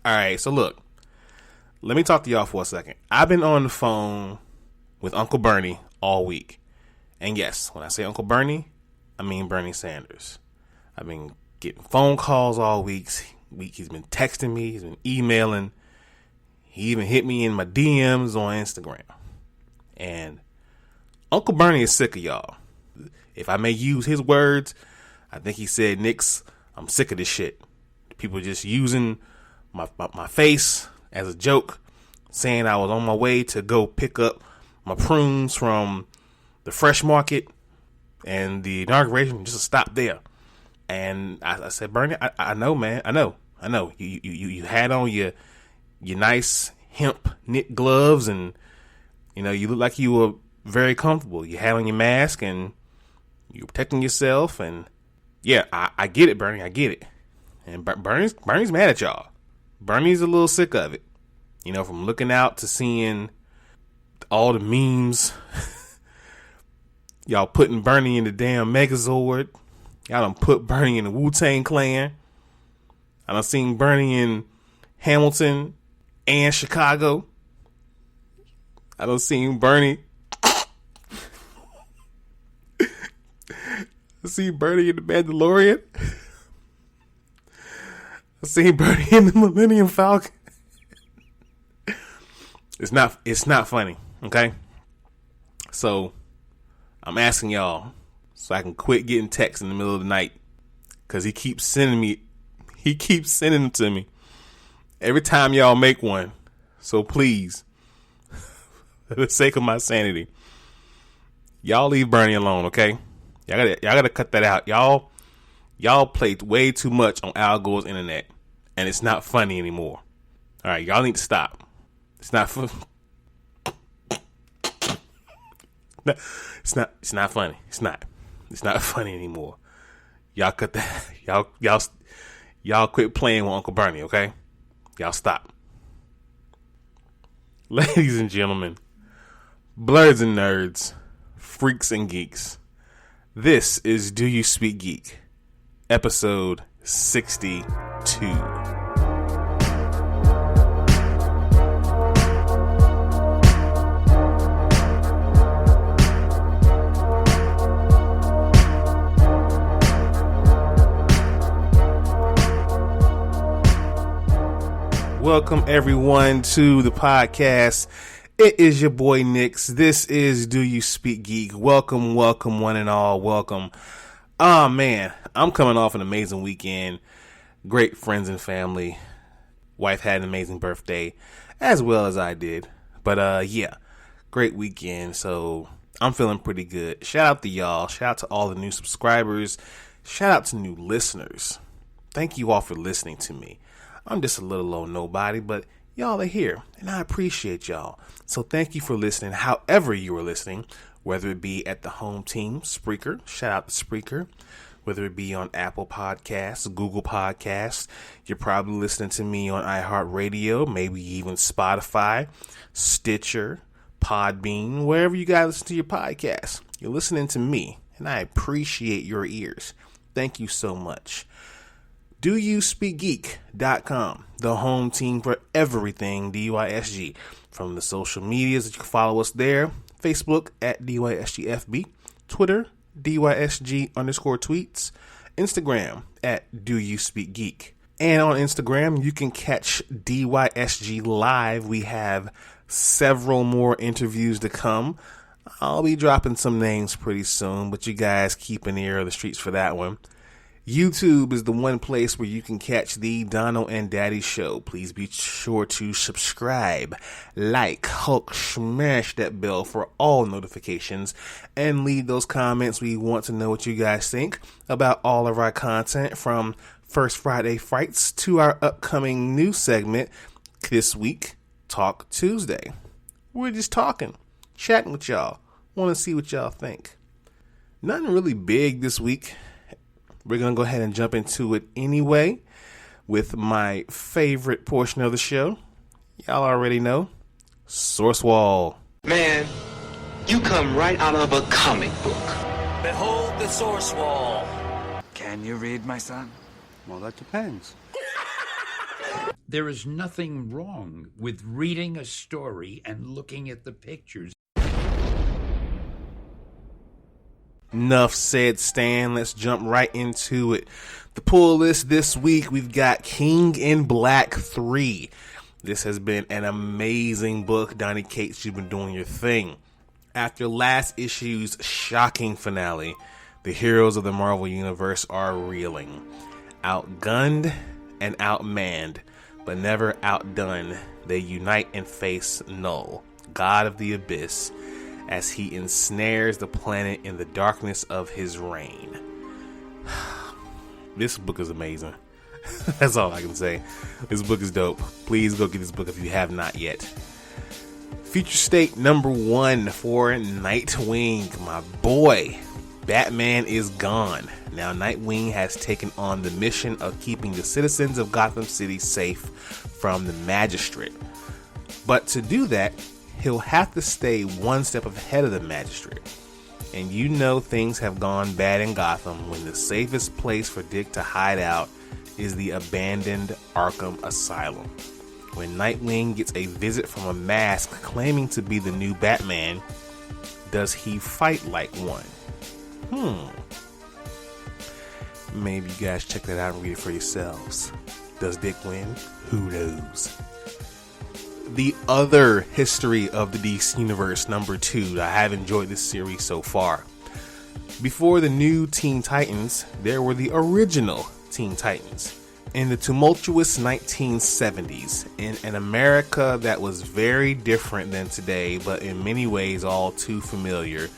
All right, so look, let me talk to y'all for a second. I've been on the phone with Uncle Bernie all week. And yes, when I say Uncle Bernie, I mean Bernie Sanders. I've been getting phone calls all week. He's been texting me. He's been emailing. He even hit me in my DMs on Instagram. And Uncle Bernie is sick of y'all. If I may use his words, I think he said, "Nix, I'm sick of this shit. People just using my face as a joke, saying I was on my way to go pick up my prunes from the fresh market, and the inauguration just stopped there." And I said, "Bernie, I know, man. I know. You had on your nice hemp knit gloves, and you look like you were very comfortable. You had on your mask, and you were protecting yourself. And yeah, I get it, Bernie. I get it. And Bernie's mad at y'all. Bernie's a little sick of it. From looking out to seeing all the memes." Y'all putting Bernie in the damn Megazord. Y'all done put Bernie in the Wu-Tang Clan. I done seen Bernie in Hamilton and Chicago. I done seen Bernie. I see Bernie in the Mandalorian. I seen Bernie in the Millennium Falcon. It's not funny, okay? So I'm asking y'all so I can quit getting texts in the middle of the night, because he keeps sending them to me every time y'all make one. So please, for the sake of my sanity, y'all leave Bernie alone, okay? Y'all gotta cut that out. Y'all played way too much on Al Gore's internet, and it's not funny anymore. All right, y'all need to stop. It's not fun. No, it's not funny. It's not funny anymore. Y'all cut that. Y'all quit playing with Uncle Bernie, okay? Y'all stop. Ladies and gentlemen, blurs and nerds, freaks and geeks, this is Do You Speak Geek, episode 62. Welcome everyone to the podcast. It is your boy Nix. This is Do You Speak Geek. Welcome one and all. Welcome. Oh man, I'm coming off an amazing weekend. Great friends and family. Wife had an amazing birthday, as well as I did. But yeah, great weekend. So I'm feeling pretty good. Shout out to y'all. Shout out to all the new subscribers. Shout out to new listeners. Thank you all for listening to me. I'm just a little old nobody, but y'all are here, and I appreciate y'all. So thank you for listening, however you are listening, whether it be at the home team, Spreaker, shout out to Spreaker, whether it be on Apple Podcasts, Google Podcasts, you're probably listening to me on iHeartRadio, maybe even Spotify, Stitcher, Podbean, wherever you guys listen to your podcasts. You're listening to me, and I appreciate your ears. Thank you so much. DoYouSpeakGeek.com, the home team for everything DYSG. From the social medias that you can follow us there, Facebook at DYSGFB, Twitter, DYSG_tweets, Instagram at DoYouSpeakGeek. And on Instagram, you can catch DYSG live. We have several more interviews to come. I'll be dropping some names pretty soon, but you guys keep an ear of the streets for that one. YouTube is the one place where you can catch the Dono and Daddy Show. Please be sure to subscribe, like, Hulk, smash that bell for all notifications, and leave those comments. We want to know what you guys think about all of our content, from First Friday Frights to our upcoming new segment this week, Talk Tuesday. We're just talking, chatting with y'all. Want to see what y'all think. Nothing really big this week. We're going to go ahead and jump into it anyway with my favorite portion of the show. Y'all already know, Source Wall. Man, you come right out of a comic book. Behold the Source Wall. Can you read, my son? Well, that depends. There is nothing wrong with reading a story and looking at the pictures. Enough said, Stan. Let's jump right into it. The pull list this week, we've got King in Black 3. This has been an amazing book. Donnie Cates, you've been doing your thing. After last issue's shocking finale, the heroes of the Marvel Universe are reeling. Outgunned and outmanned, but never outdone, they unite and face Null, God of the Abyss, as he ensnares the planet in the darkness of his reign. This book is amazing. That's all I can say. This book is dope. Please go get this book if you have not yet. Future State number 1 for Nightwing, my boy. Batman is gone. Now Nightwing has taken on the mission of keeping the citizens of Gotham City safe from the Magistrate. But to do that, he'll have to stay one step ahead of the Magistrate. And you know things have gone bad in Gotham when the safest place for Dick to hide out is the abandoned Arkham Asylum. When Nightwing gets a visit from a mask claiming to be the new Batman, does he fight like one? Maybe you guys check that out and read it for yourselves. Does Dick win? Who knows? The Other History of the DC Universe number 2. I have enjoyed this series so far. Before the new Teen Titans, there were the original Teen Titans. In the tumultuous 1970s, in an America that was very different than today, but in many ways all too familiar,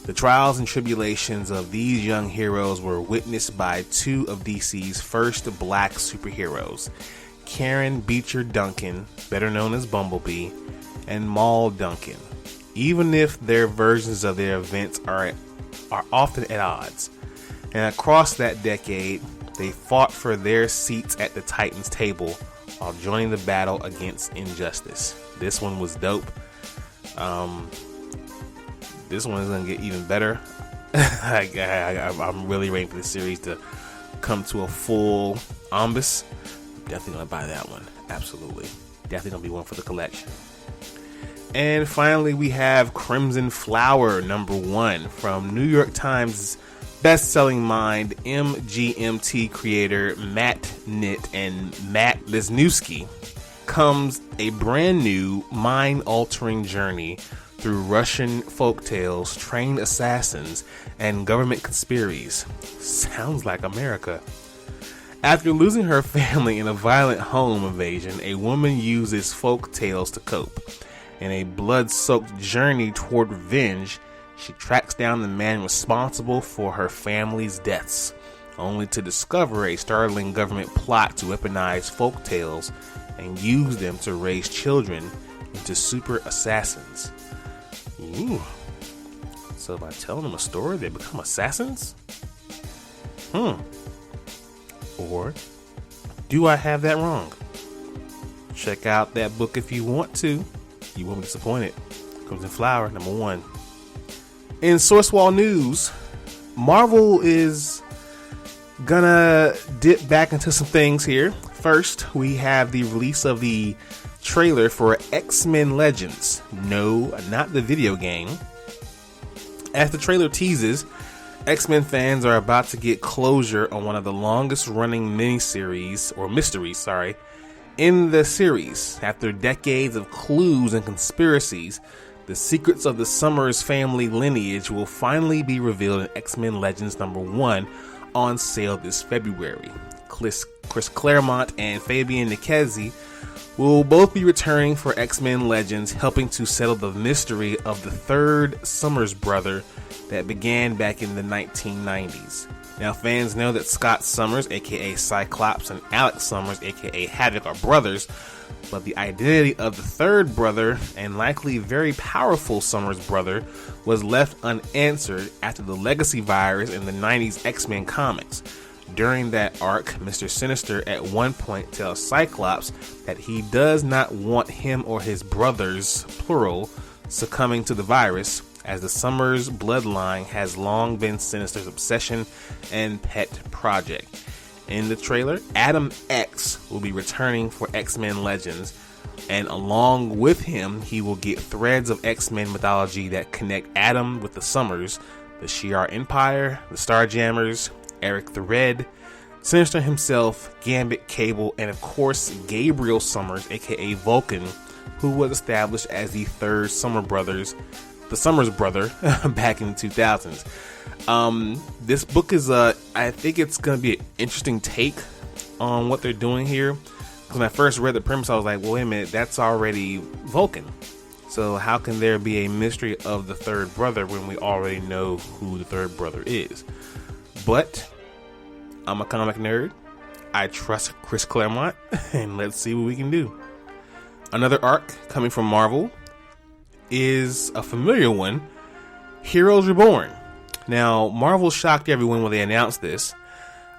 the trials and tribulations of these young heroes were witnessed by two of DC's first black superheroes, Karen Beecher Duncan, better known as Bumblebee, and Maul Duncan, even if their versions of their events are often at odds. And across that decade, they fought for their seats at the Titans table while joining the battle against injustice. This one was dope. This one is going to get even better. I'm really waiting for the series to come to a full ombus. Definitely going to buy that one. Absolutely. Definitely going to be one for the collection. And finally, we have Crimson Flower number 1 from New York Times best-selling mind MGMT creator Matt Nitt and Matt Lesniewski. Comes a brand new mind-altering journey through Russian folktales, trained assassins, and government conspiracies. Sounds like America. After losing her family in a violent home invasion, a woman uses folk tales to cope. In a blood-soaked journey toward revenge, she tracks down the man responsible for her family's deaths, only to discover a startling government plot to weaponize folk tales and use them to raise children into super assassins. Ooh. So by telling them a story, they become assassins? Or do I have that wrong? Check out that book if you want to. You won't be disappointed. Crimson Flower, number 1. In Source Wall news, Marvel is gonna dip back into some things here. First, we have the release of the trailer for X-Men Legends. No, not the video game. As the trailer teases, X-Men fans are about to get closure on one of the longest running mysteries in the series. After decades of clues and conspiracies, the secrets of the Summers family lineage will finally be revealed in X-Men Legends number 1 on sale this February. Chris Claremont and Fabian Nikazi will both be returning for X-Men Legends, helping to settle the mystery of the third Summers brother that began back in the 1990s. Now, fans know that Scott Summers, aka Cyclops, and Alex Summers, aka Havoc, are brothers, but the identity of the third brother, and likely very powerful Summers brother, was left unanswered after the Legacy virus in the 90s X-Men comics. During that arc, Mr. Sinister at one point tells Cyclops that he does not want him or his brothers, plural, succumbing to the virus, as the Summers bloodline has long been Sinister's obsession and pet project. In the trailer, Adam X will be returning for X-Men Legends, and along with him, he will get threads of X-Men mythology that connect Adam with the Summers, the Shi'ar Empire, the Starjammers, Eric the Red, Sinister himself, Gambit, Cable, and of course Gabriel Summers, aka Vulcan, who was established as the third Summers brother back in the 2000s. This book is I think it's gonna be an interesting take on what they're doing here. When I first read the premise, I was like, well, wait a minute, that's already Vulcan. So how can there be a mystery of the third brother when we already know who the third brother is? But I'm a comic nerd. I trust Chris Claremont, and let's see what we can do. Another arc coming from Marvel is a familiar one, Heroes Reborn. Now, Marvel shocked everyone when they announced this,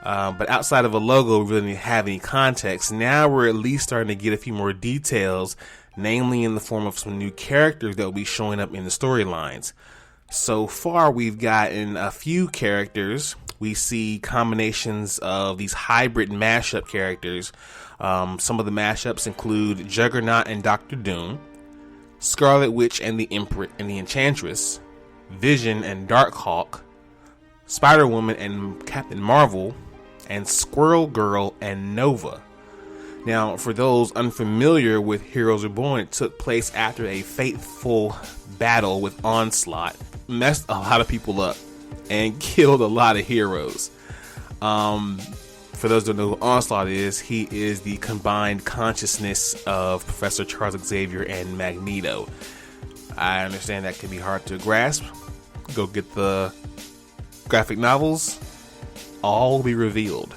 but outside of a logo, we really didn't have any context. Now we're at least starting to get a few more details, namely in the form of some new characters that will be showing up in the storylines. So far, we've gotten a few characters. We see combinations of these hybrid mashup characters. Some of the mashups include Juggernaut and Doctor Doom, Scarlet Witch and the Enchantress, Vision and Darkhawk, Spider-Woman and Captain Marvel, and Squirrel Girl and Nova. Now, for those unfamiliar with Heroes Reborn, it took place after a fateful battle with Onslaught, messed a lot of people up, and killed a lot of heroes. For those who don't know who Onslaught is, he is the combined consciousness of Professor Charles Xavier and Magneto. I understand that can be hard to grasp. Go get the graphic novels. All will be revealed.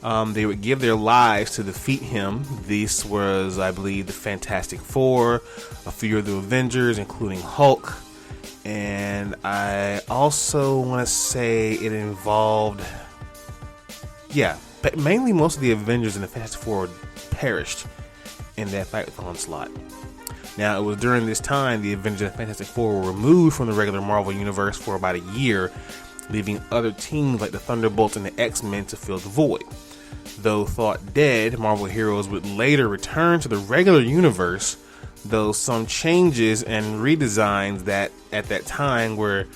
They would give their lives to defeat him. This was, I believe, the Fantastic Four, a few of the Avengers, including Hulk. And I also want to say it involved, but mainly most of the Avengers and the Fantastic Four perished in that fight with Onslaught. Now, it was during this time the Avengers and Fantastic Four were removed from the regular Marvel Universe for about a year, leaving other teams like the Thunderbolts and the X-Men to fill the void. Though thought dead, Marvel heroes would later return to the regular universe, though some changes and redesigns that at that time were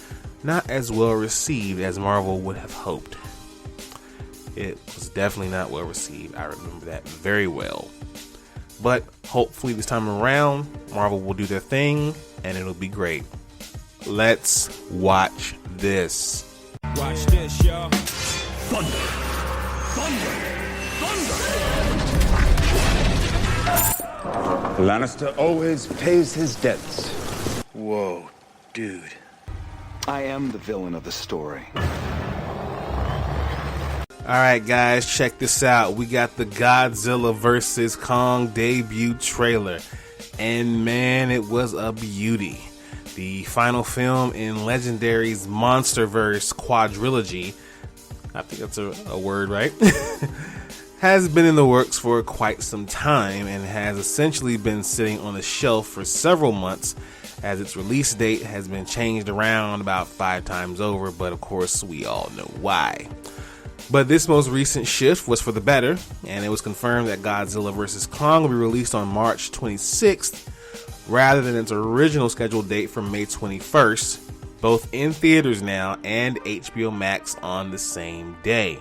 not as well received as Marvel would have hoped. It was definitely not well received. I remember that very well. But hopefully this time around, Marvel will do their thing and it'll be great. Let's watch this. Watch this, y'all. Thunder! Thunder! Thunder! Lannister always pays his debts. Whoa, dude. I am the villain of the story. Alright guys, check this out. We got the Godzilla vs. Kong debut trailer. And man, it was a beauty. The final film in Legendary's Monsterverse quadrilogy, I think that's a word, right? Has been in the works for quite some time and has essentially been sitting on the shelf for several months as its release date has been changed around about 5 times over, but of course we all know why. But this most recent shift was for the better, and it was confirmed that Godzilla vs. Kong will be released on March 26th rather than its original scheduled date from May 21st, both in theaters now and HBO Max on the same day.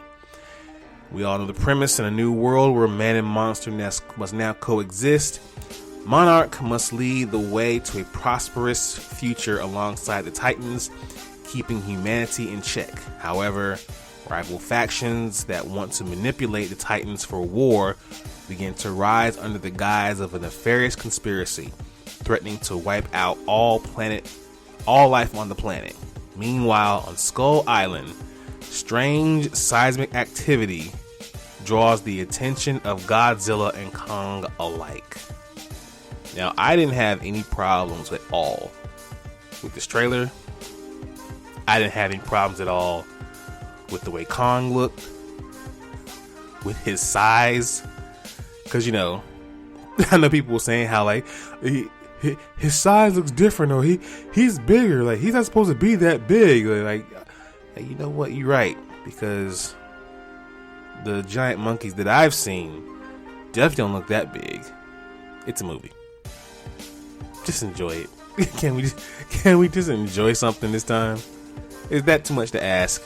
We all know the premise: in a new world where man and monster must now coexist, Monarch must lead the way to a prosperous future alongside the Titans, keeping humanity in check. However, rival factions that want to manipulate the Titans for war begin to rise under the guise of a nefarious conspiracy, threatening to wipe out all life on the planet. Meanwhile, on Skull Island, strange seismic activity draws the attention of Godzilla and Kong alike. Now, I didn't have any problems at all with this trailer. I didn't have any problems at all with the way Kong looked, with his size, because, you know, I know people were saying how, like, his size looks different, or he's bigger, like, he's not supposed to be that big. Like, you know what, you're right, because the giant monkeys that I've seen definitely don't look that big. It's a movie. Just enjoy it. Can we just enjoy something this time? Is that too much to ask?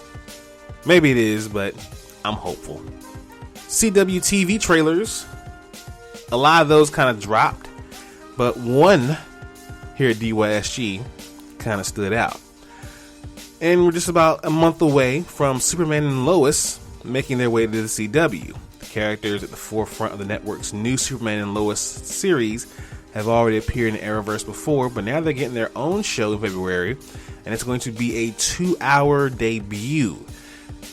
Maybe it is, but I'm hopeful. CW TV trailers. A lot of those kind of dropped, but one here at DYSG kind of stood out. And we're just about a month away from Superman and Lois making their way to the CW. The characters at the forefront of the network's new Superman and Lois series have already appeared in Arrowverse before, but now they're getting their own show in February, and it's going to be a 2-hour debut.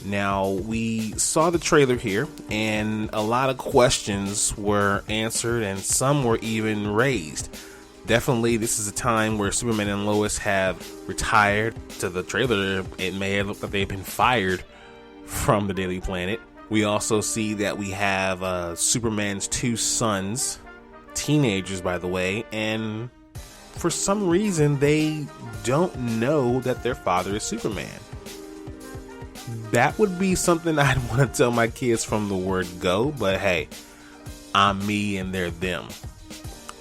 Now, we saw the trailer here, and a lot of questions were answered, and some were even raised. Definitely, this is a time where Superman and Lois have retired. To the trailer, it may have looked like they've been fired from the Daily Planet. We also see that we have Superman's 2 sons, teenagers by the way, and for some reason they don't know that their father is Superman. That would be something I'd want to tell my kids from the word go, but hey, I'm me and they're them.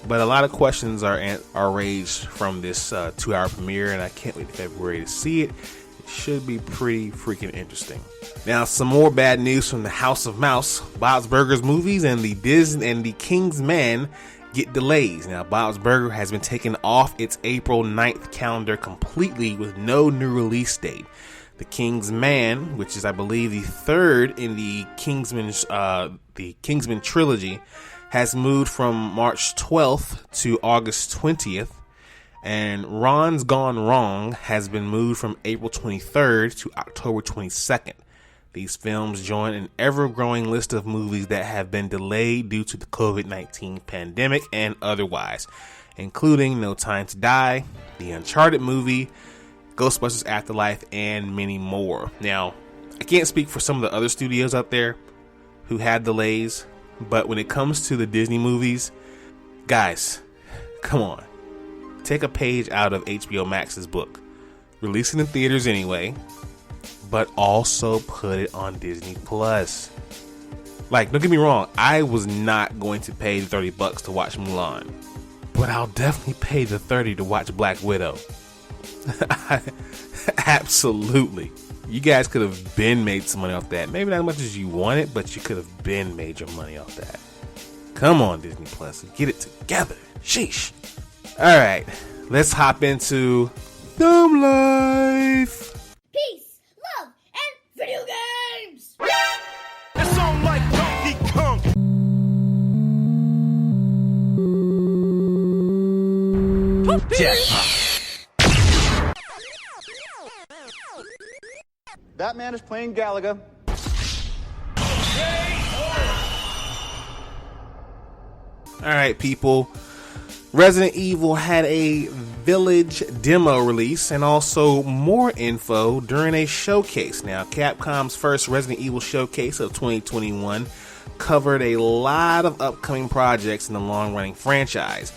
But a lot of questions are raised from this 2-hour premiere, and I can't wait to February to see it. It should be pretty freaking interesting. Now, some more bad news from the House of Mouse. Bob's Burgers movies and the Disney and the King's Man get delays. Now, Bob's Burger has been taken off its April 9th calendar completely with no new release date. The King's Man, which is I believe the third in the Kingsman trilogy, has moved from March 12th to August 20th, and Ron's Gone Wrong has been moved from April 23rd to October 22nd. These films join an ever-growing list of movies that have been delayed due to the COVID-19 pandemic and otherwise, including No Time to Die, the Uncharted movie, Ghostbusters Afterlife, and many more. Now, I can't speak for some of the other studios out there who had delays, but when it comes to the Disney movies, guys, come on. Take a page out of HBO Max's book. Release it in theaters anyway, but also put it on Disney Plus. Like, don't get me wrong, I was not going to pay the $30 to watch Mulan, but I'll definitely pay the $30 to watch Black Widow. Absolutely. You guys could have been made some money off that. Maybe not as much as you wanted, but you could have been made your money off that. Come on, Disney Plus, get it together. Sheesh. All right, let's hop into Dumb Life. Peace, love, and video games. That sound like Donkey Kong. That man is playing Galaga. All right, people. Resident Evil had a Village demo release and also more info during a showcase. Now, Capcom's first Resident Evil showcase of 2021 covered a lot of upcoming projects in the long-running franchise.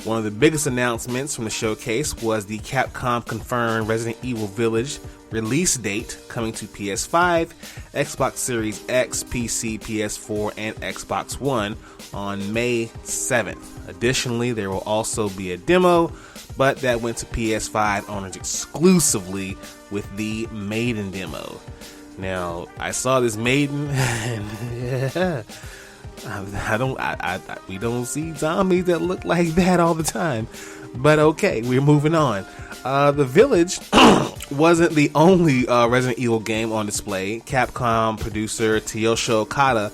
One of the biggest announcements from the showcase was the Capcom confirmed Resident Evil Village release date coming to PS5, Xbox Series X, PC, PS4, and Xbox One on May 7th. Additionally, there will also be a demo, but that went to PS5 owners exclusively with the Maiden demo. Now, I saw this Maiden, and we don't see zombies that look like that all the time. But okay, we're moving on. The Village wasn't the only Resident Evil game on display. Capcom producer Toyoshi Okada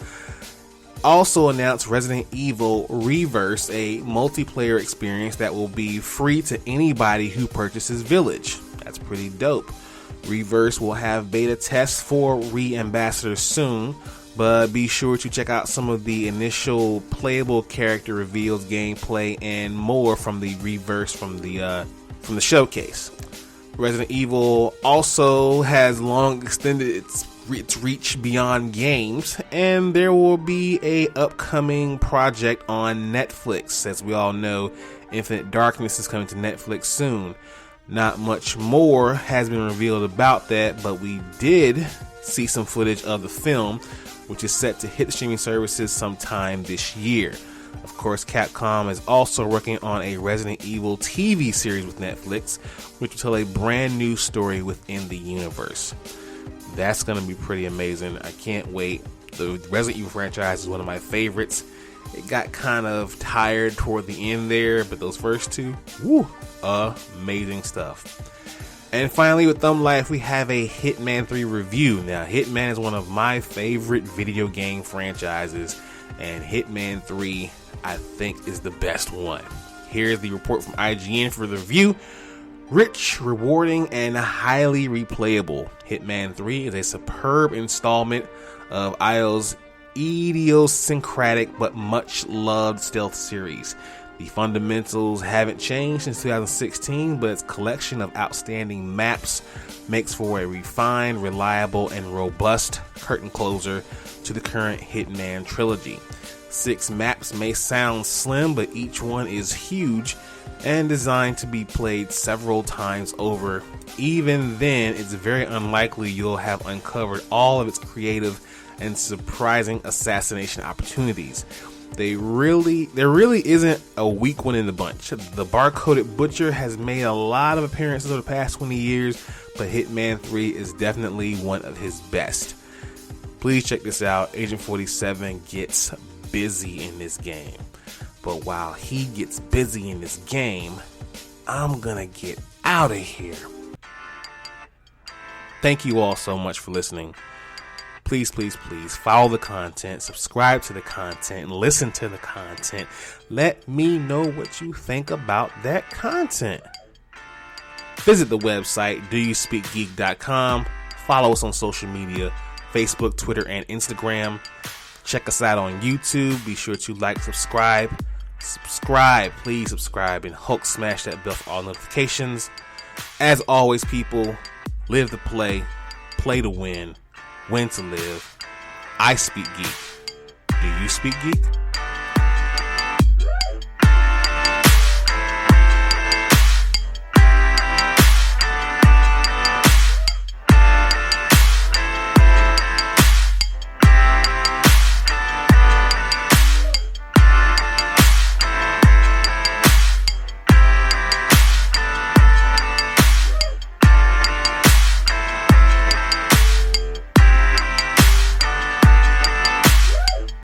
also announced Resident Evil Reverse, a multiplayer experience that will be free to anybody who purchases Village. That's pretty dope. Reverse will have beta tests for re-ambassadors soon, but be sure to check out some of the initial playable character reveals, gameplay, and more from the Reverse from the showcase. Resident Evil also has long extended its reach beyond games, and there will be a upcoming project on Netflix. As we all know, Infinite Darkness is coming to Netflix soon. Not much more has been revealed about that, but we did see some footage of the film, which is set to hit streaming services sometime this year. Of course, Capcom is also working on a Resident Evil TV series with Netflix, which will tell a brand new story within the universe. That's going to be pretty amazing. I can't wait. The Resident Evil franchise is one of my favorites. It got kind of tired toward the end there, but those first two, woo, amazing stuff. And finally, with Thumb Life, we have a Hitman 3 review. Now, Hitman is one of my favorite video game franchises, and Hitman 3, I think, is the best one. Here's the report from IGN for the review. Rich, rewarding, and highly replayable, Hitman 3 is a superb installment of IO's idiosyncratic but much loved stealth series. The fundamentals haven't changed since 2016, but its collection of outstanding maps makes for a refined, reliable, and robust curtain closer to the current Hitman trilogy. 6 maps may sound slim, but each one is huge and designed to be played several times over. Even then, it's very unlikely you'll have uncovered all of its creative and surprising assassination opportunities. There really isn't a weak one in the bunch. The bar-coded butcher has made a lot of appearances over the past 20 years, but Hitman 3 is definitely one of his best. Please check this out. Agent 47 gets busy in this game. But while he gets busy in this game, I'm gonna get out of here. Thank you all so much for listening. Please, please, please follow the content, subscribe to the content, and listen to the content. Let me know what you think about that content. Visit the website, doyouspeakgeek.com. Follow us on social media, Facebook, Twitter, and Instagram. Check us out on YouTube. Be sure to like, subscribe. Please subscribe, and Hulk smash that bell for all notifications. As always, people, live to play to win to live. I speak geek. Do you speak geek?